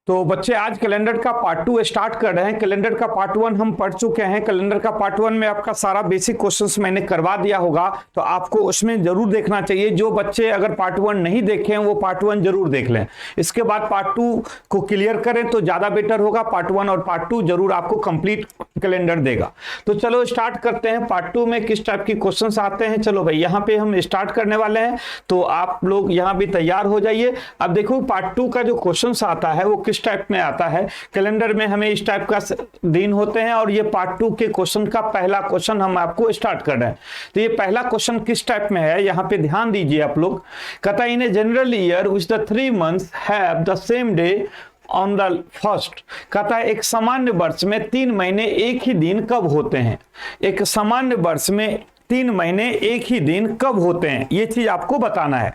तो बच्चे आज कैलेंडर का पार्ट 2 स्टार्ट कर रहे हैं। कैलेंडर का पार्ट 1 हम पढ़ चुके हैं। कैलेंडर का पार्ट 1 में आपका सारा बेसिक क्वेश्चंस मैंने करवा दिया होगा, तो आपको उसमें जरूर देखना चाहिए। जो बच्चे अगर पार्ट 1 नहीं देखे हैं वो पार्ट 1 जरूर देख लें, इसके बाद पार्ट 2 को क्लियर करें तो ज्यादा बेटर होगा। पार्ट 1 और पार्ट 2 जरूर आपको कंप्लीट कैलेंडर देगा। तो चलो स्टार्ट करते हैं। पार्ट 2 में किस टाइप की क्वेश्चंस आते हैं, चलो भाई यहाँ पे हम स्टार्ट करने वाले हैं, तो आप लोग यहाँ भी तैयार हो जाइए। अब देखो पार्ट 2 का जो क्वेश्चंस आता है वो किस टाइप में आता है। कैलेंडर में हमें इस टाइप का दिन होते हैं और ये पार्ट 2 के क्वेश्चन का पहला क्वेश्चन हम आपको स्टार्ट कर रहे हैं। तो ये पहला क्वेश्चन किस टाइप में है, यहाँ पे ध्यान दीजिए आप लोग। कहता है in a general year which the 3 months have the same day on the first. कहता है एक सामान्य वर्ष में 3 महीने एक ही दिन कब होते हैं। एक सामान्य वर्ष में 3 महीने एक ही दिन कब होते हैं, ये चीज आपको बताना है।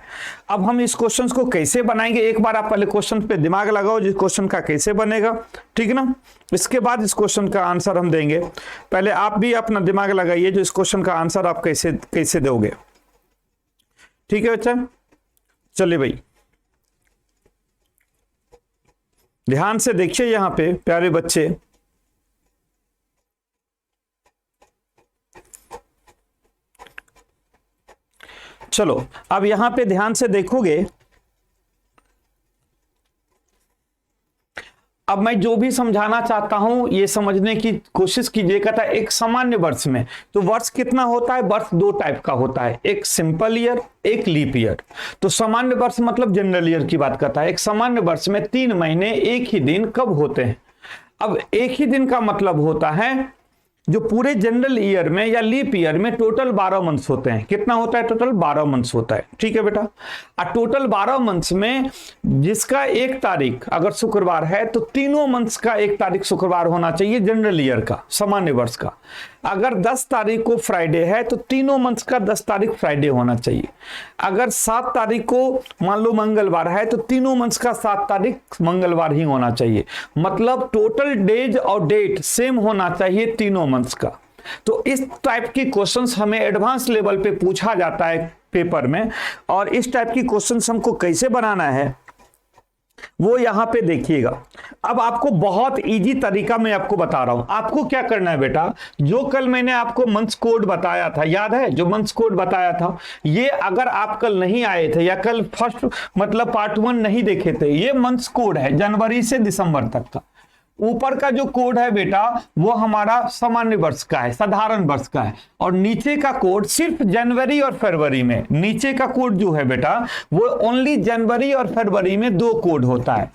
अब हम इस क्वेश्चन को कैसे बनाएंगे, एक बार आप पहले क्वेश्चन पे दिमाग लगाओ, जिस क्वेश्चन का कैसे बनेगा, ठीक है ना। इसके बाद इस क्वेश्चन का आंसर हम देंगे। पहले आप भी अपना दिमाग लगाइए, जो इस क्वेश्चन का आंसर आप कैसे कैसे दोगे, ठीक है बच्चा। चलिए भाई ध्यान से देखिए यहाँ पे प्यारे बच्चे। चलो अब यहां पे ध्यान से देखोगे, अब मैं जो भी समझाना चाहता हूं ये समझने की कोशिश कीजिए। कहता है एक सामान्य वर्ष में, तो वर्ष कितना होता है, वर्ष 2 टाइप का होता है, एक सिंपल ईयर एक लीप ईयर। तो सामान्य वर्ष मतलब जनरल ईयर की बात करता है। एक सामान्य वर्ष में 3 महीने एक ही दिन कब होते हैं। अब एक ही दिन का मतलब होता है जो पूरे जनरल ईयर में या लीप ईयर में टोटल 12 मंथ्स होते हैं। कितना होता है, टोटल 12 मंथ्स होता है, ठीक है बेटा। और टोटल 12 मंथ्स में जिसका 1 तारीख अगर शुक्रवार है तो तीनों मंथ्स का 1 तारीख शुक्रवार होना चाहिए जनरल ईयर का, सामान्य वर्ष का। अगर 10 तारीख को फ्राइडे है तो तीनों मंथ्स का 10 तारीख फ्राइडे होना चाहिए। अगर 7 तारीख को मान लो मंगलवार है तो तीनों मंथ्स का 7 तारीख मंगलवार ही होना चाहिए। मतलब टोटल डेज और डेट सेम होना चाहिए तीनों मंथ्स का। तो इस टाइप की क्वेश्चंस हमें एडवांस लेवल पे पूछा जाता है पेपर में, और इस टाइप की क्वेश्चंस हमको कैसे बनाना है वो यहां पे देखिएगा। अब आपको बहुत इजी तरीका मैं आपको बता रहा हूं। आपको क्या करना है बेटा, जो कल मैंने आपको मंथ्स कोड बताया था, याद है जो मंथ्स कोड बताया था, ये अगर आप कल नहीं आए थे या कल फर्स्ट मतलब पार्ट 1 नहीं देखे थे, ये मंथ्स कोड है जनवरी से दिसंबर तक का। ऊपर का जो कोड है बेटा वो हमारा सामान्य वर्ष का है, साधारण वर्ष का है, और नीचे का कोड सिर्फ जनवरी और फरवरी में, नीचे का कोड जो है बेटा वो ओनली जनवरी और फरवरी में 2 कोड होता है।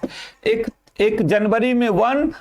एक जनवरी में 1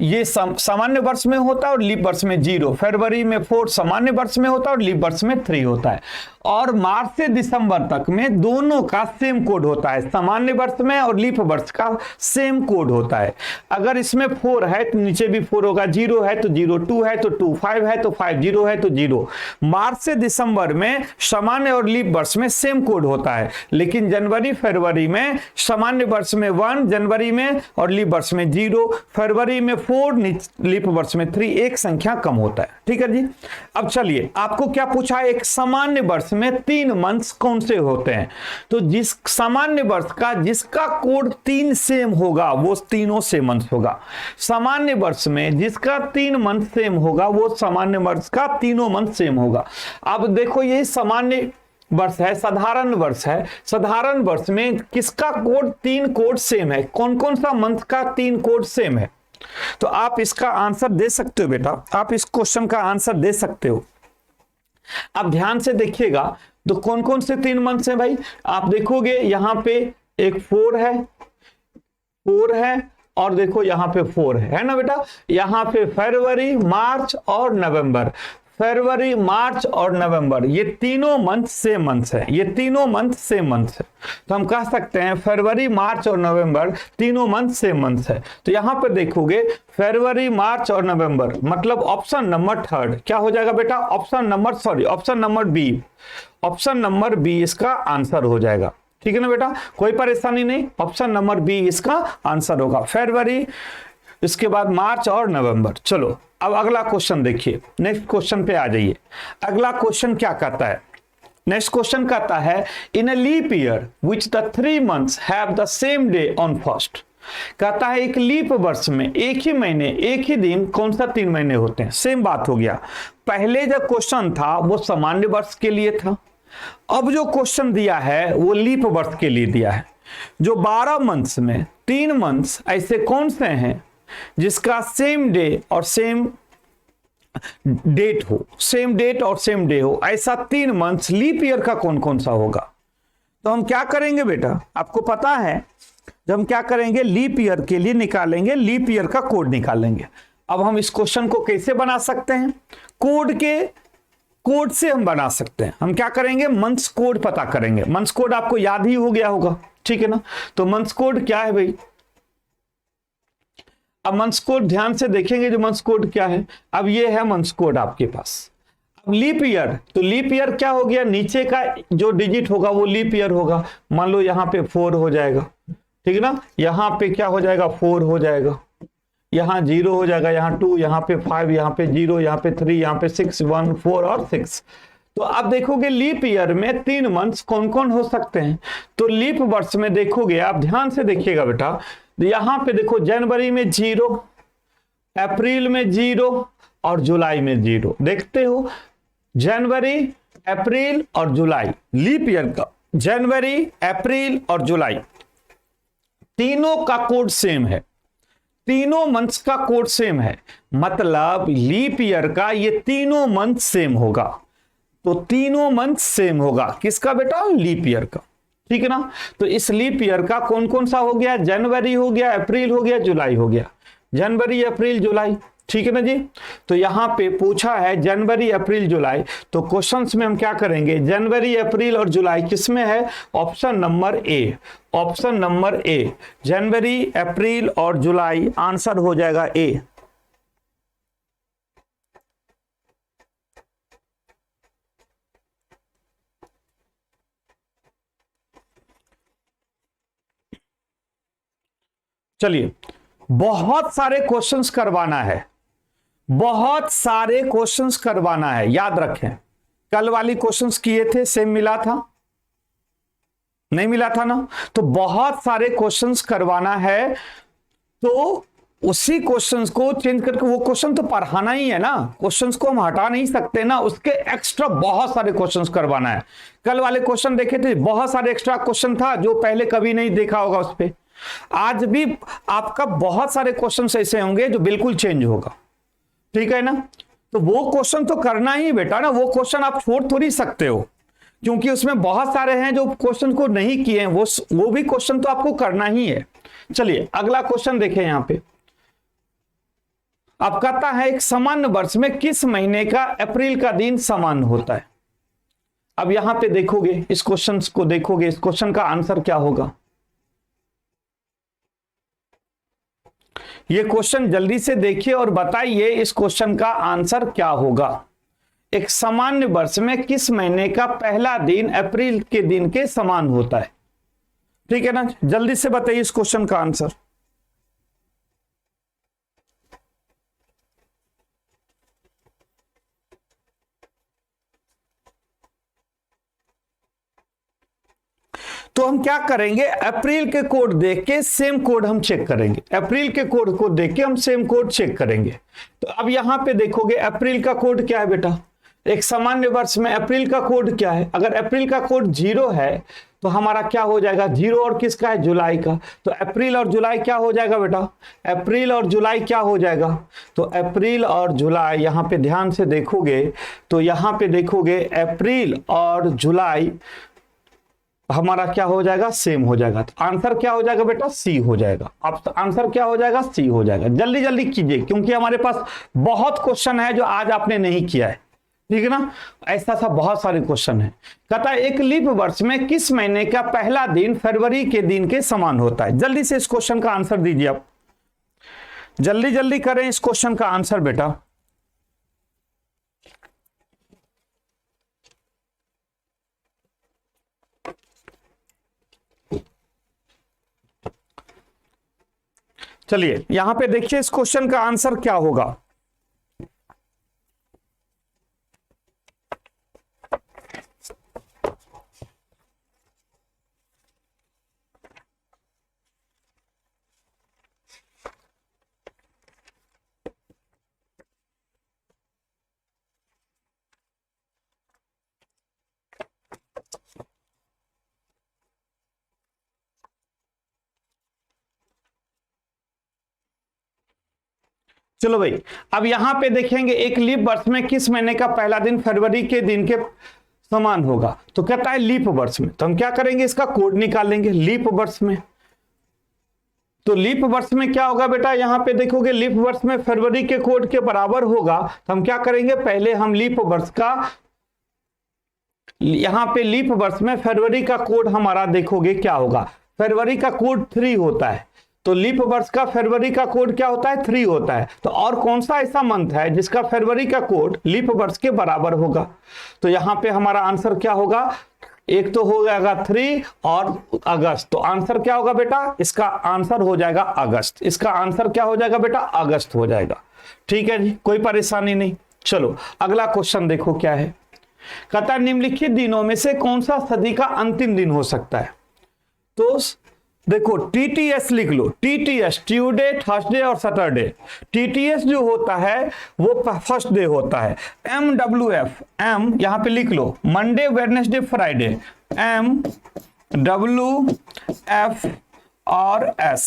ये सामान्य वर्ष में होता है और लीप वर्ष में 0, फरवरी में 4 सामान्य वर्ष में होता है और लीप वर्ष में 3 होता है, और मार्च से दिसंबर तक में दोनों का सेम कोड होता है, सामान्य वर्ष में और लीप वर्ष का सेम कोड होता है। अगर इसमें 4 है तो नीचे भी 4 होगा, 0 है तो 0, 2 है तो 2, 5 है तो 5, 0 है तो 0। मार्च से दिसंबर में सामान्य और लीप वर्ष में सेम कोड होता है, लेकिन जनवरी फरवरी में सामान्य वर्ष में 1 जनवरी में और लीप वर्ष में 0, फरवरी में 4, लीप वर्ष में 3, एक संख्या कम होता है, ठीक है जी। अब चलिए आपको क्या पूछा है, एक सामान्य वर्ष में 3 मंथ्स कौन से होते हैं। तो जिस सामान्य वर्ष का जिसका कोड 3 सेम होगा वो तीनों सेम मंथ होगा। सामान्य वर्ष में जिसका 3 मंथ सेम होगा वो सामान्य वर्ष का तीनों मंथ सेम होगा। अब देखो ये सामान्य वर्ष है, साधारण वर्ष है। साधारण वर्ष में किसका कोड 3 कोड सेम है, कौन कौन सा मंथ का 3 कोड सेम है। तो आप इसका आंसर दे सकते हो बेटा, आप इस क्वेश्चन का आंसर दे सकते हो। अब ध्यान से देखिएगा तो कौन कौन से 3 मंथ्स हैं भाई, आप देखोगे यहां पे एक 4 है और देखो यहां पे 4 है ना बेटा। यहां पे फरवरी, मार्च और नवंबर, फरवरी, मार्च और नवंबर, ये तीनों मंथ सेम मंथ्स है, ये तीनों मंथ सेम मंथ्स है। तो हम कह सकते हैं फरवरी, मार्च और नवंबर तीनों मंथ सेम मंथ्स है। तो यहां पर देखोगे फरवरी, मार्च और नवंबर, मतलब ऑप्शन नंबर 3 क्या हो जाएगा बेटा, option number B, option number B इसका आंसर हो जाएगा, ठीक है ना बेटा, कोई परेशानी नहीं। ऑप्शन नंबर बी इसका आंसर होगा, फरवरी, इसके बाद मार्च और नवंबर। चलो अब अगला क्वेश्चन देखिए, नेक्स्ट क्वेश्चन पे आ जाइए। अगला क्वेश्चन क्या कहता है, नेक्स्ट क्वेश्चन कहता है in a leap year which the 3 months have the same day on first. कहता है एक लीप वर्ष में एक ही महीने एक ही दिन कौन सा 3 महीने होते हैं। सेम बात हो गया, पहले जो क्वेश्चन था वो सामान्य वर्ष के लिए था, अब जो क्वेश्चन दिया है वो लीप वर्ष के लिए दिया है। जो 12 मंथ्स में 3 मंथ्स ऐसे कौन से हैं जिसका सेम डे और सेम डेट हो, सेम डेट और सेम डे हो, ऐसा 3 मंथ्स लीप ईयर का कौन कौन सा होगा। तो हम क्या करेंगे बेटा, आपको पता है जब हम क्या करेंगे लीप ईयर के लिए निकालेंगे, लीप ईयर का कोड निकालेंगे। अब हम इस क्वेश्चन को कैसे बना सकते हैं, कोड से हम बना सकते हैं। हम क्या करेंगे, मंथ्स कोड पता करेंगे। मंथ्स कोड आपको याद ही हो गया होगा, ठीक है ना। तो मंथ्स कोड क्या है भाई, अब मंथ्स कोड ध्यान से देखेंगे, जो मंथ्स कोड क्या है। अब ये है मंथ्स कोड आपके पास। अब लीप ईयर, तो लीप ईयर क्या हो गया, नीचे का जो डिजिट होगा वो लीप ईयर होगा। मान लो यहाँ पे 4 हो जाएगा, ठीक है ना, यहाँ पे क्या हो जाएगा 4 हो जाएगा, यहाँ 0 हो जाएगा, यहाँ 2, यहाँ पे 5, यहाँ पे 0, यहाँ पे 3, यहाँ पे 6, 1, 4 और 6। तो आप देखोगे लीप ईयर में 3 मंथ्स कौन कौन हो सकते हैं। तो लीप वर्ष में देखोगे, आप ध्यान से देखिएगा बेटा, यहां पे देखो जनवरी में 0, अप्रैल में 0 और जुलाई में 0। देखते हो जनवरी, अप्रैल और जुलाई, लीप ईयर का जनवरी, अप्रैल और जुलाई तीनों का कोड सेम है, तीनों मंथ्स का कोड सेम है। मतलब लीप ईयर का ये तीनों मंथ सेम होगा। तो तीनों मंथ सेम होगा किसका बेटा, लीप ईयर का, ठीक है ना। तो इस लीप ईयर का कौन कौन सा हो गया, जनवरी हो गया, अप्रैल हो गया, जुलाई हो गया, जनवरी अप्रैल जुलाई, ठीक है ना जी। तो यहां पे पूछा है जनवरी अप्रैल जुलाई, तो क्वेश्चंस में हम क्या करेंगे, जनवरी अप्रैल और जुलाई किसमें है, option number A, option number A, जनवरी अप्रैल और जुलाई, आंसर हो जाएगा ए। चलिए, बहुत सारे क्वेश्चंस करवाना है, बहुत सारे क्वेश्चंस करवाना है, याद रखें। कल वाली क्वेश्चंस किए थे, सेम मिला था, नहीं मिला था ना। तो बहुत सारे क्वेश्चंस करवाना है, तो उसी क्वेश्चंस को चेंज करके, वो क्वेश्चन तो पढ़ाना ही है ना, क्वेश्चंस को हम हटा नहीं सकते ना, उसके एक्स्ट्रा बहुत सारे क्वेश्चंस करवाना है। कल वाले क्वेश्चन देखे थे, बहुत सारे एक्स्ट्रा क्वेश्चन था जो पहले कभी नहीं देखा होगा उस पर। आज भी आपका बहुत सारे क्वेश्चन ऐसे होंगे जो बिल्कुल चेंज होगा, ठीक है ना। तो वो क्वेश्चन तो करना ही बेटा ना, वो क्वेश्चन आप छोड़ थोड़ी सकते हो, क्योंकि उसमें बहुत सारे हैं जो क्वेश्चन को नहीं किए हैं, वो भी क्वेश्चन तो आपको करना ही है। चलिए अगला क्वेश्चन देखें यहां पे। अब कहता है एक सामान्य वर्ष में किस महीने का अप्रैल का दिन समान होता है। अब यहां पे देखोगे, इस क्वेश्चन को देखोगे, इस क्वेश्चन का आंसर क्या होगा। ये क्वेश्चन जल्दी से देखिए और बताइए इस क्वेश्चन का आंसर क्या होगा। एक सामान्य वर्ष में किस महीने का पहला दिन अप्रैल के दिन के समान होता है, ठीक है ना। जल्दी से बताइए इस क्वेश्चन का आंसर। तो हम क्या करेंगे, अप्रैल के कोड देख के सेम कोड हम चेक करेंगे, अप्रैल के कोड को देख के हम सेम कोड चेक करेंगे। तो अब यहां पे देखोगे अप्रैल का कोड क्या है बेटा, एक सामान्य वर्ष में अप्रैल का कोड क्या है। अगर अप्रैल का कोड 0 है तो हमारा क्या हो जाएगा, 0 और किसका है, जुलाई का। तो अप्रैल और जुलाई क्या हो जाएगा बेटा, अप्रैल और जुलाई क्या हो जाएगा। तो अप्रैल और जुलाई, यहां पे ध्यान से देखोगे तो यहां पे देखोगे अप्रैल और जुलाई हमारा क्या हो जाएगा, सेम हो जाएगा। तो आंसर क्या हो जाएगा बेटा, सी हो जाएगा। अब आंसर क्या हो जाएगा, सी हो जाएगा। जल्दी जल्दी कीजिए, क्योंकि हमारे पास बहुत क्वेश्चन है जो आज आपने नहीं किया है, ठीक है ना। ऐसा सा बहुत सारे क्वेश्चन है। कहता है एक लीप वर्ष में किस महीने का पहला दिन फरवरी के दिन के समान होता है। जल्दी से इस क्वेश्चन का आंसर दीजिए आप, जल्दी जल्दी करें इस क्वेश्चन का आंसर बेटा। चलिए यहां पे देखिए इस क्वेश्चन का आंसर क्या होगा। चलो भाई, अब यहां पे देखेंगे एक लीप वर्ष में किस महीने का पहला दिन फरवरी के दिन के समान होगा। तो कहता है लीप वर्ष में, तो हम क्या करेंगे, इसका कोड निकाल लेंगे लीप वर्ष में। तो लीप वर्ष में क्या होगा बेटा, यहां पे देखोगे लीप वर्ष में फरवरी के कोड के बराबर होगा। तो हम क्या करेंगे, पहले हम लीप वर्ष का, यहां पे लीप वर्ष में फरवरी का कोड हमारा देखोगे क्या होगा, फरवरी का कोड 3 होता है। तो लीप वर्ष का फरवरी का कोड क्या होता है, 3 होता है। तो और कौन सा ऐसा मंथ है जिसका फरवरी का कोड लीप वर्ष के बराबर होगा। तो यहां पे हमारा आंसर क्या होगा, एक तो हो जाएगा 3 और अगस्त। तो आंसर क्या होगा बेटा, इसका आंसर हो जाएगा अगस्त। इसका आंसर क्या हो जाएगा बेटा, अगस्त हो जाएगा। ठीक है जी, कोई परेशानी नहीं। चलो अगला क्वेश्चन देखो क्या है। कहता है निम्नलिखित दिनों में से कौन सा सदी का अंतिम दिन हो सकता है। तो देखो टीटीएस लिख लो, टीटीएस ट्यूसडे, थर्सडे और सैटरडे। टीटीएस जो होता है वो फर्स्ट डे होता है। MWF, एम यहां पे लिख लो, मंडे वेडनेसडे फ्राइडे, MWF और S,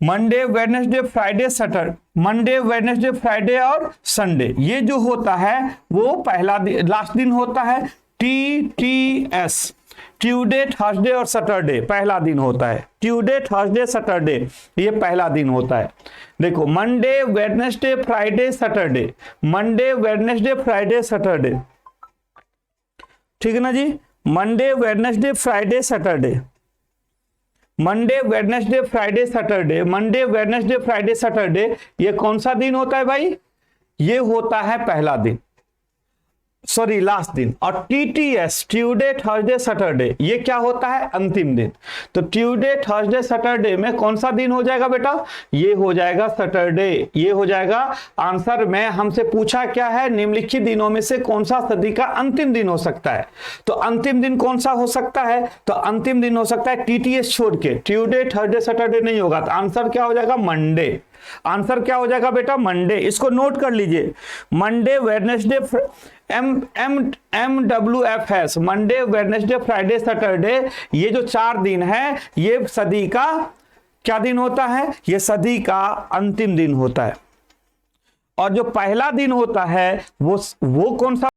Monday Wednesday Friday Saturday, Monday Wednesday Friday और संडे। ये जो होता है वो पहला दिन, लास्ट दिन होता है। TTS ट्यूसडे, थर्सडे और सैटरडे पहला दिन होता है। ट्यूसडे, थर्सडे, सैटरडे ये पहला दिन होता है। देखो Monday Wednesday Friday Saturday, Monday Wednesday Friday Saturday, ठीक है ना जी। Monday Wednesday Friday Saturday, Monday Wednesday Friday Saturday, Monday Wednesday Friday Saturday, ये कौन सा दिन होता है भाई, ये होता है पहला दिन, सॉरी लास्ट दिन। और टीटीएस ट्यूसडे, थर्सडे, सैटरडे ये क्या होता है, अंतिम दिन। तो ट्यूसडे, थर्सडे, सैटरडे में कौन सा दिन हो जाएगा बेटा, ये हो जाएगा सैटरडे, ये हो जाएगा आंसर में। हमसे पूछा क्या है, निम्नलिखित दिनों में से कौन सा सदी का अंतिम दिन हो सकता है। तो अंतिम दिन कौन सा हो सकता है, तो अंतिम दिन हो सकता है टीटीएस छोड़ के, ट्यूसडे, थर्सडे, सैटरडे नहीं होगा। तो आंसर क्या हो जाएगा, मंडे। आंसर क्या हो जाएगा बेटा, मंडे। इसको नोट कर लीजिए, Monday Wednesday, MWFS, Monday Wednesday Friday Saturday, ये जो 4 दिन है ये सदी का क्या दिन होता है, ये सदी का अंतिम दिन होता है। और जो पहला दिन होता है वो कौन सा